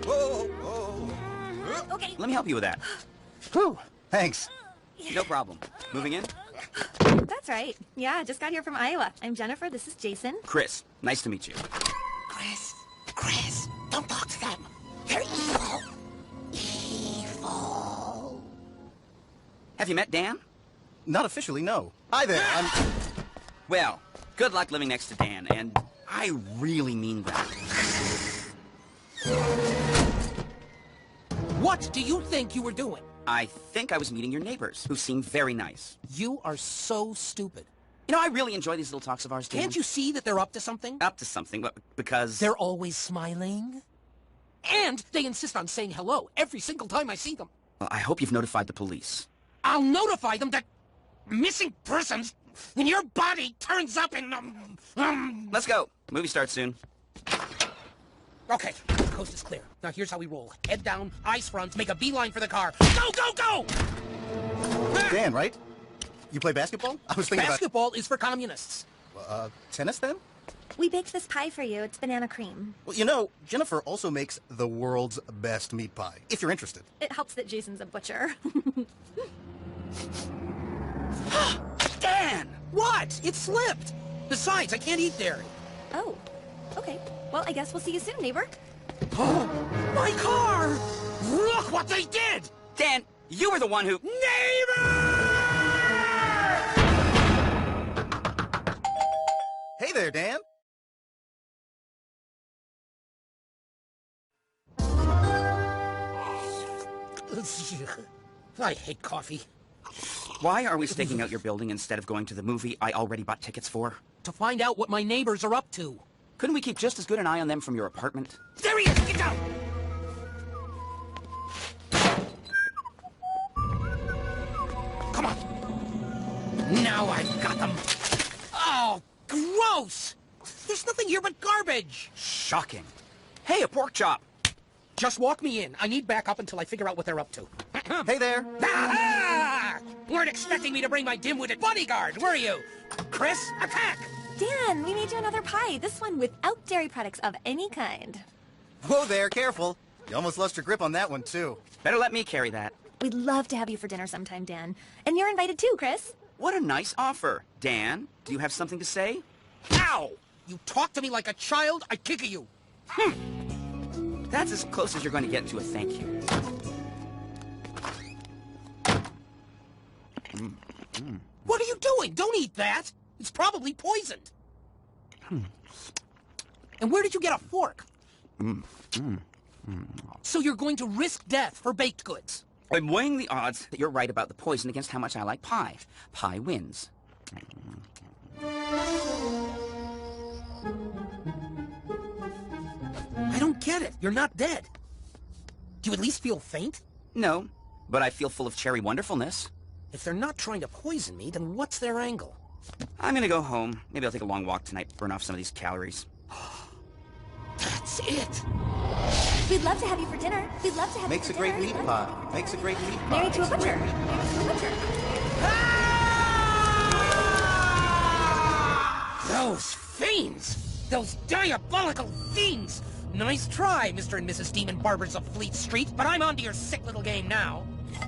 Whoa, whoa. Okay. Let me help you with that. Whew, thanks. No problem. Moving in? That's right. Yeah, just got here from Iowa. I'm Jennifer. This is Jason. Chris, nice to meet you. Chris, don't talk to them. They're evil. Evil. Have you met Dan? Not officially, no. Hi there, Well, good luck living next to Dan, and I really mean that. What do you think you were doing? I think I was meeting your neighbors, who seem very nice. You are so stupid. You know, I really enjoy these little talks of ours, Dan. Can't you see that they're up to something? Up to something, but because... They're always smiling. And they insist on saying hello every single time I see them. Well, I hope you've notified the police. I'll notify them that missing persons when your body turns up in... Let's go. Movie starts soon. Okay, the coast is clear. Now here's how we roll. Head down, eyes front, make a beeline for the car. Go, go, go! Dan, right? You play basketball? I was thinking Basketball is for communists. tennis then? We baked this pie for you. It's banana cream. Well, you know, Jennifer also makes the world's best meat pie, if you're interested. It helps that Jason's a butcher. Dan! What? It slipped. Besides, I can't eat dairy. Oh, okay. Well, I guess we'll see you soon, neighbor. Oh, my car! Look what they did! Dan, you were the one who... Neighbor! Hey there, Dan. I hate coffee. Why are we staking out your building instead of going to the movie I already bought tickets for? To find out what my neighbors are up to. Couldn't we keep just as good an eye on them from your apartment? There he is! Get down! Come on! Now I've got them! Oh, gross! There's nothing here but garbage! Shocking. Hey, a pork chop! Just walk me in. I need backup until I figure out what they're up to. Hey there. Ah! Weren't expecting me to bring my dim-witted bodyguard, were you? Chris, attack! Dan, we made you another pie. This one without dairy products of any kind. Whoa there, careful. You almost lost your grip on that one, too. Better let me carry that. We'd love to have you for dinner sometime, Dan. And you're invited too, Chris. What a nice offer. Dan, do you have something to say? Ow! You talk to me like a child, I kick you. That's as close as you're going to get to a thank you. What are you doing? Don't eat that. It's probably poisoned. And where did you get a fork? So you're going to risk death for baked goods? I'm weighing the odds that you're right about the poison against how much I like pie. Pie wins. I don't get it. You're not dead. Do you at least feel faint? No, but I feel full of cherry wonderfulness. If they're not trying to poison me, then what's their angle? I'm gonna go home. Maybe I'll take a long walk tonight, burn off some of these calories. That's it. We'd love to have you for dinner. We'd love to have Makes you a for dinner. great meat pie. Makes a great meat pie. Married to a Makes butcher. great meat- Married to a butcher. Those fiends! Those diabolical fiends! Nice try, Mr. and Mrs. Demon Barbers of Fleet Street, but I'm onto your sick little game now.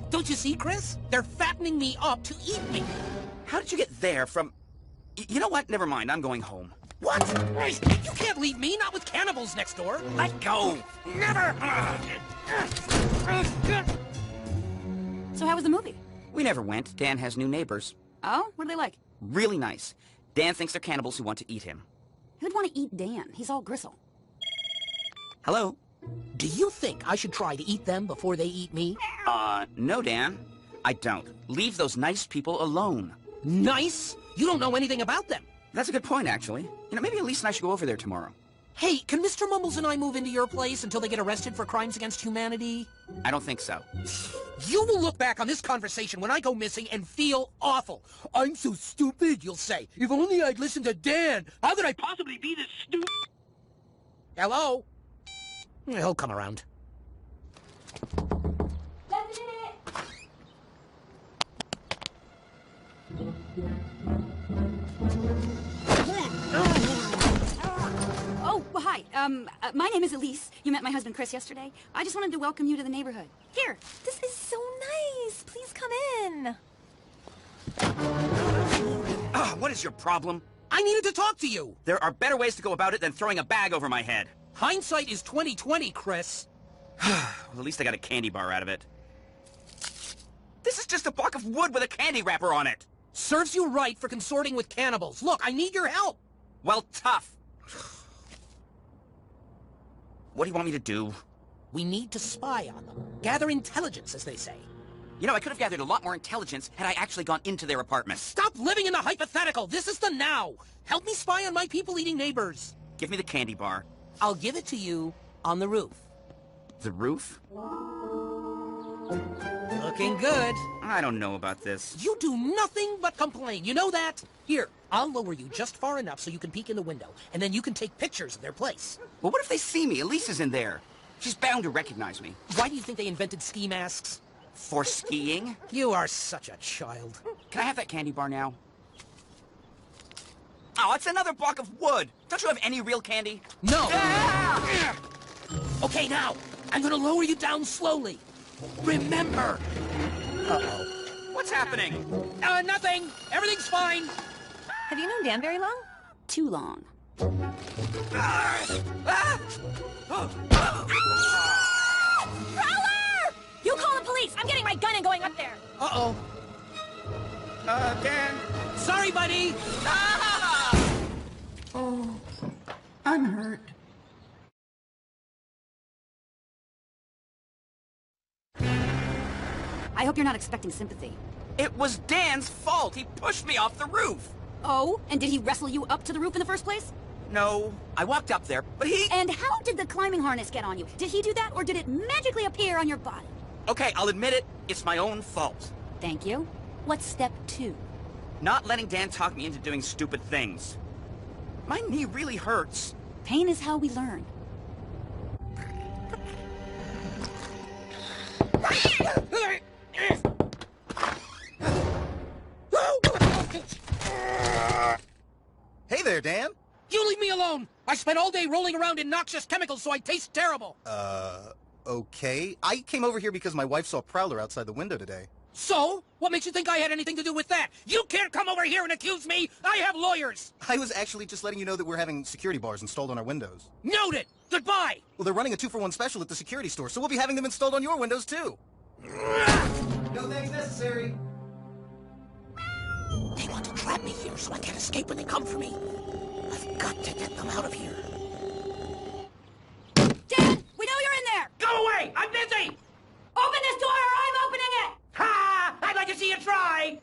Don't you see, Chris? They're fattening me up to eat me. How did you get there from... You know what? Never mind. I'm going home. What? You can't leave me, not with cannibals next door. Let go! Never! So how was the movie? We never went. Dan has new neighbors. Oh? What are they like? Really nice. Dan thinks they're cannibals who want to eat him. Who'd want to eat Dan? He's all gristle. Hello? Do you think I should try to eat them before they eat me? No, Dan. I don't. Leave those nice people alone. Nice? You don't know anything about them. That's a good point, actually. You know, maybe Elise and I should go over there tomorrow. Hey, can Mr. Mumbles and I move into your place until they get arrested for crimes against humanity? I don't think so. You will look back on this conversation when I go missing and feel awful. I'm so stupid, you'll say. If only I'd listened to Dan. How could I possibly be this stupid? Hello? He'll come around. My name is Elise. You met my husband Chris yesterday. I just wanted to welcome you to the neighborhood. Here. This is so nice. Please come in. What is your problem? I needed to talk to you. There are better ways to go about it than throwing a bag over my head. Hindsight is 20/20, Chris. Well, at least I got a candy bar out of it. This is just a block of wood with a candy wrapper on it. Serves you right for consorting with cannibals. Look, I need your help. Well, tough. What do you want me to do? We need to spy on them. Gather intelligence, as they say. You know, I could have gathered a lot more intelligence had I actually gone into their apartment. Stop living in the hypothetical. This is the now. Help me spy on my people-eating neighbors. Give me the candy bar. I'll give it to you on the roof. The roof? Looking good. I don't know about this. You do nothing but complain. You know that? Here, I'll lower you just far enough so you can peek in the window, and then you can take pictures of their place. Well, what if they see me? Elise is in there. She's bound to recognize me. Why do you think they invented ski masks? For skiing? You are such a child. Can I have that candy bar now? Oh, it's another block of wood. Don't you have any real candy? No. Ah! Okay, now, I'm gonna lower you down slowly. Remember. Uh-oh. What's happening? Nothing. Everything's fine. Have you known Dan very long? Too long. Prowler! You call the police. I'm getting my gun and going up there. Uh-oh. Dan. Sorry, buddy. Ah! Oh, I'm hurt. I hope you're not expecting sympathy. It was Dan's fault. He pushed me off the roof. Oh, and did he wrestle you up to the roof in the first place? No, I walked up there, but he... And how did the climbing harness get on you? Did he do that, or did it magically appear on your body? Okay, I'll admit it. It's my own fault. Thank you. What's step 2? Not letting Dan talk me into doing stupid things. My knee really hurts. Pain is how we learn. Hey there, Dan. You leave me alone. I spent all day rolling around in noxious chemicals so I taste terrible. Okay. I came over here because my wife saw Prowler outside the window today. So? What makes you think I had anything to do with that? You can't come over here and accuse me! I have lawyers! I was actually just letting you know that we're having security bars installed on our windows. Noted! Goodbye! Well, they're running a 2-for-1 special at the security store, so we'll be having them installed on your windows, too. No thanks necessary. They want to trap me here so I can't escape when they come for me. I've got to get them out of here. Dan, we know you're in there! Go away! I'm busy! Open this door or I'm opening it! Ha! I'd like to see you try!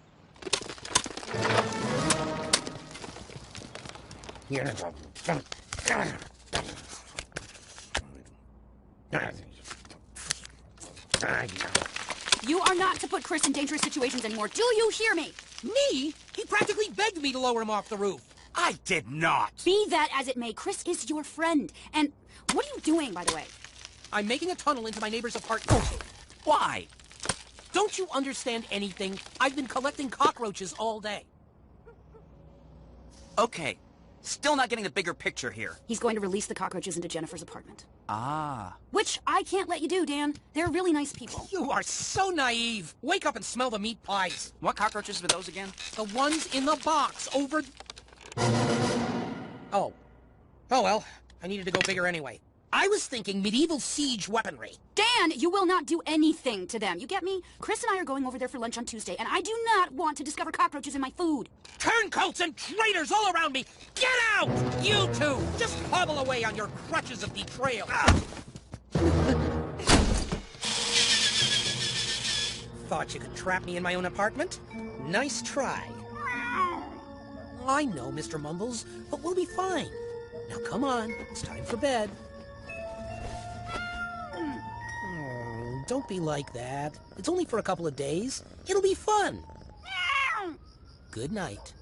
You are not to put Chris in dangerous situations anymore. Do you hear me? Me? He practically begged me to lower him off the roof. I did not. Be that as it may, Chris is your friend. And what are you doing, by the way? I'm making a tunnel into my neighbor's apartment. Why? Don't you understand anything? I've been collecting cockroaches all day. Okay. Still not getting the bigger picture here. He's going to release the cockroaches into Jennifer's apartment. Ah. Which I can't let you do, Dan. They're really nice people. You are so naive. Wake up and smell the meat pies. What cockroaches were those again? The ones in the box over... Oh. Oh, well. I needed to go bigger anyway. I was thinking medieval siege weaponry. Dan, you will not do anything to them. You get me? Chris and I are going over there for lunch on Tuesday, and I do not want to discover cockroaches in my food. Turncoats and traitors all around me! Get out! You two! Just hobble away on your crutches of betrayal. Thought you could trap me in my own apartment? Nice try. I know, Mr. Mumbles, but we'll be fine. Now come on, it's time for bed. Don't be like that. It's only for a couple of days. It'll be fun. Good night.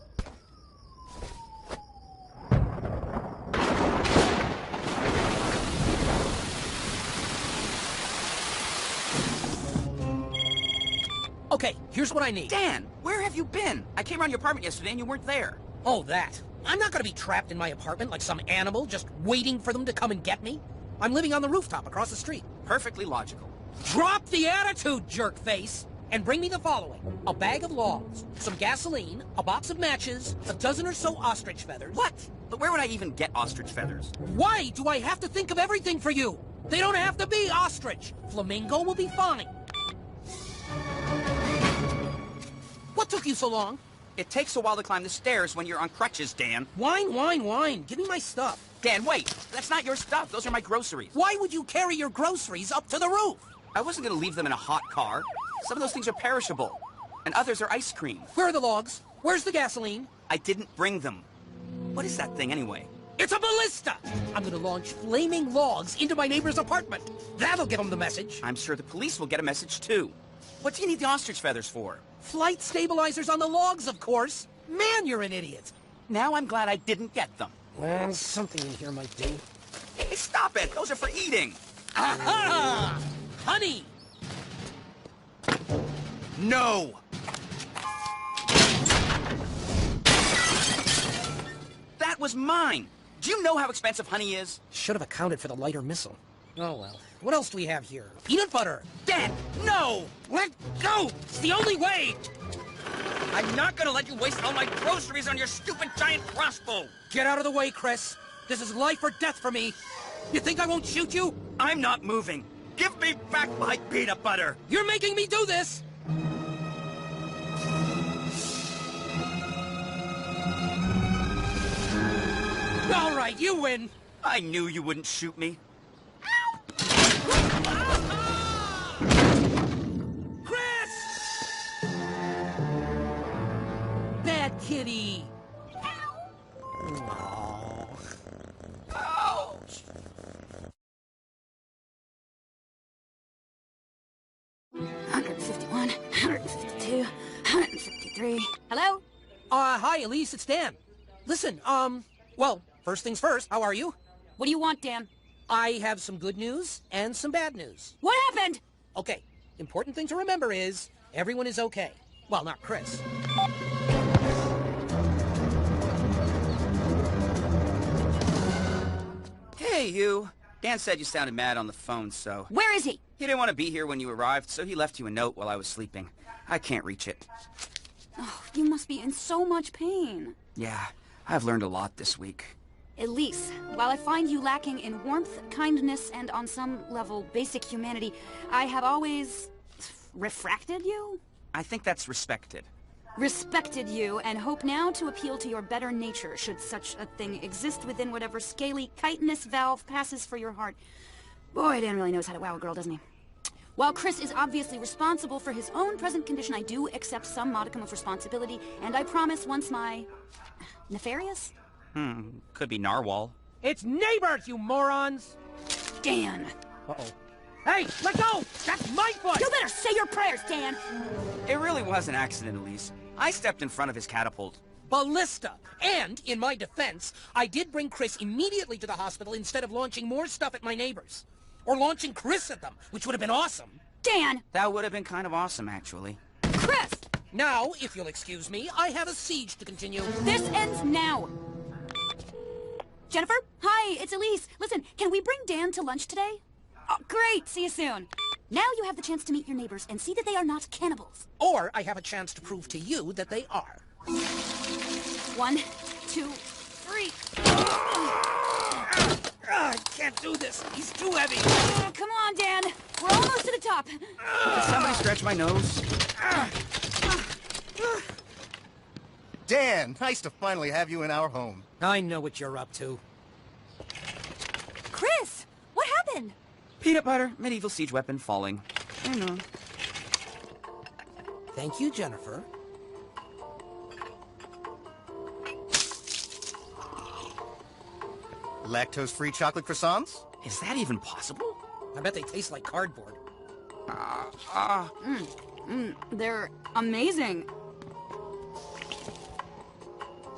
Okay, here's what I need. Dan, where have you been? I came around your apartment yesterday and you weren't there. Oh, that. I'm not gonna be trapped in my apartment like some animal just waiting for them to come and get me. I'm living on the rooftop across the street. Perfectly logical. Drop the attitude, jerkface, and bring me the following. A bag of logs, some gasoline, a box of matches, a dozen or so ostrich feathers. What? But where would I even get ostrich feathers? Why do I have to think of everything for you? They don't have to be ostrich. Flamingo will be fine. What took you so long? It takes a while to climb the stairs when you're on crutches, Dan. Whine, whine, whine. Give me my stuff. Dan, wait. That's not your stuff. Those are my groceries. Why would you carry your groceries up to the roof? I wasn't going to leave them in a hot car. Some of those things are perishable. And others are ice cream. Where are the logs? Where's the gasoline? I didn't bring them. What is that thing anyway? It's a ballista! I'm gonna launch flaming logs into my neighbor's apartment. That'll give them the message. I'm sure the police will get a message too. What do you need the ostrich feathers for? Flight stabilizers on the logs, of course. Man, you're an idiot. Now I'm glad I didn't get them. Well, something in here might do. Hey, stop it! Those are for eating! Aha! Honey! No! That was mine! Do you know how expensive honey is? Should have accounted for the lighter missile. Oh, well. What else do we have here? Peanut butter! Dad, no! Let go! It's the only way! I'm not gonna let you waste all my groceries on your stupid giant crossbow! Get out of the way, Chris. This is life or death for me. You think I won't shoot you? I'm not moving! Give me back my peanut butter! You're making me do this! All right, you win. I knew you wouldn't shoot me. Chris! Bad kitty. Oh. Ouch! 151, 152, 153. Hello? Hi, Elise, it's Dan. Listen, well, first things first, how are you? What do you want, Dan? I have some good news and some bad news. What happened? Okay, important thing to remember is everyone is okay. Well, not Chris. Hey, you. Dan said you sounded mad on the phone, so... Where is he? He didn't want to be here when you arrived, so he left you a note while I was sleeping. I can't reach it. Oh, you must be in so much pain. Yeah, I've learned a lot this week. Elise, while I find you lacking in warmth, kindness, and on some level basic humanity, I have always... refracted you? I think that's respected. Respected you, and hope now to appeal to your better nature, should such a thing exist within whatever scaly chitinous valve passes for your heart. Boy, Dan really knows how to wow a girl, doesn't he? While Chris is obviously responsible for his own present condition, I do accept some modicum of responsibility, and I promise once my... nefarious? Could be narwhal. It's neighbors, you morons! Dan. Uh-oh. Hey, let go! That's my foot! You better say your prayers, Dan! It really was an accident, Elise. I stepped in front of his catapult. Ballista! And, in my defense, I did bring Chris immediately to the hospital instead of launching more stuff at my neighbors. Or launching Chris at them, which would have been awesome. Dan! That would have been kind of awesome, actually. Chris! Now, if you'll excuse me, I have a siege to continue. This ends now! Jennifer? Hi, it's Elise. Listen, can we bring Dan to lunch today? Oh, great! See you soon. Now you have the chance to meet your neighbors and see that they are not cannibals. Or I have a chance to prove to you that they are. 1, 2, 3. I can't do this. He's too heavy. Oh, come on, Dan. We're almost to the top. Can somebody stretch my nose? Dan, nice to finally have you in our home. I know what you're up to. Chris, what happened? Peanut butter, medieval siege weapon falling. I know. Thank you, Jennifer. Lactose-free chocolate croissants? Is that even possible? I bet they taste like cardboard. They're amazing.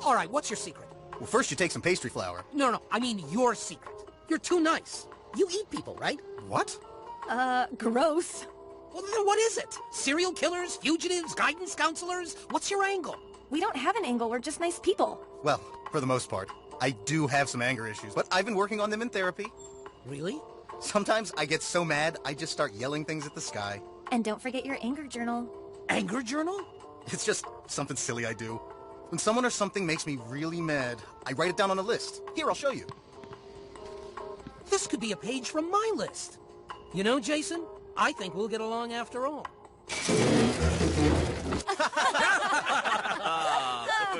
All right, what's your secret? Well, first you take some pastry flour. No, I mean your secret. You're too nice. You eat people, right? What? Gross. Well, then what is it? Serial killers, fugitives, guidance counselors? What's your angle? We don't have an angle, we're just nice people. Well, For the most part. I do have some anger issues, but I've been working on them in therapy. Really? Sometimes I get so mad, I just start yelling things at the sky. And don't forget your anger journal. Anger journal? It's just something silly I do. When someone or something makes me really mad, I write it down on a list. Here, I'll show you. This could be a page from my list. You know, Jason, I think we'll get along after all.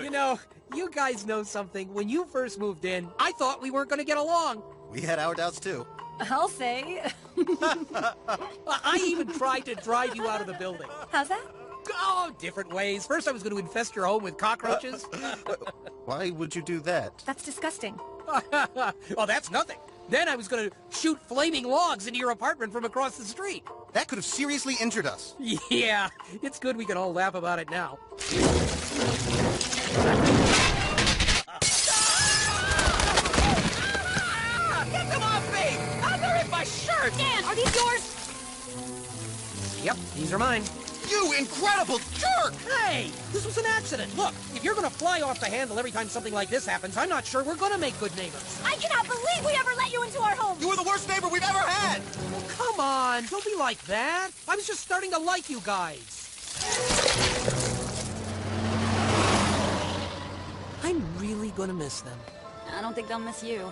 You know, you guys know something. When you first moved in, I thought we weren't going to get along. We had our doubts too. I'll say. I even tried to drive you out of the building. How's that? Oh, different ways. First, I was going to infest your home with cockroaches. Why would you do that? That's disgusting. Well, that's nothing. Then I was going to shoot flaming logs into your apartment from across the street. That could have seriously injured us. Yeah, it's good we can all laugh about it now. Get them off me! Oh, they're in my shirt! Dan, are these yours? Yep, these are mine. You incredible jerk! Hey, this was an accident. Look, if you're going to fly off the handle every time something like this happens, I'm not sure we're going to make good neighbors. I cannot believe we ever let you into our home! You were the worst neighbor we've ever had! Oh, come on, don't be like that. I was just starting to like you guys. I'm really going to miss them. I don't think they'll miss you.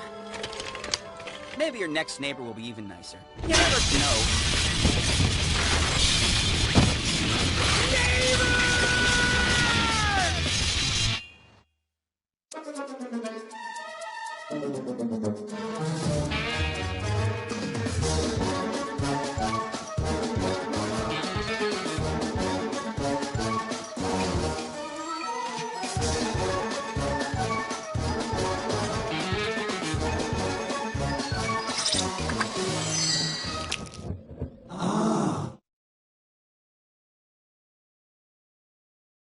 Maybe your next neighbor will be even nicer. You never know. Neighbor!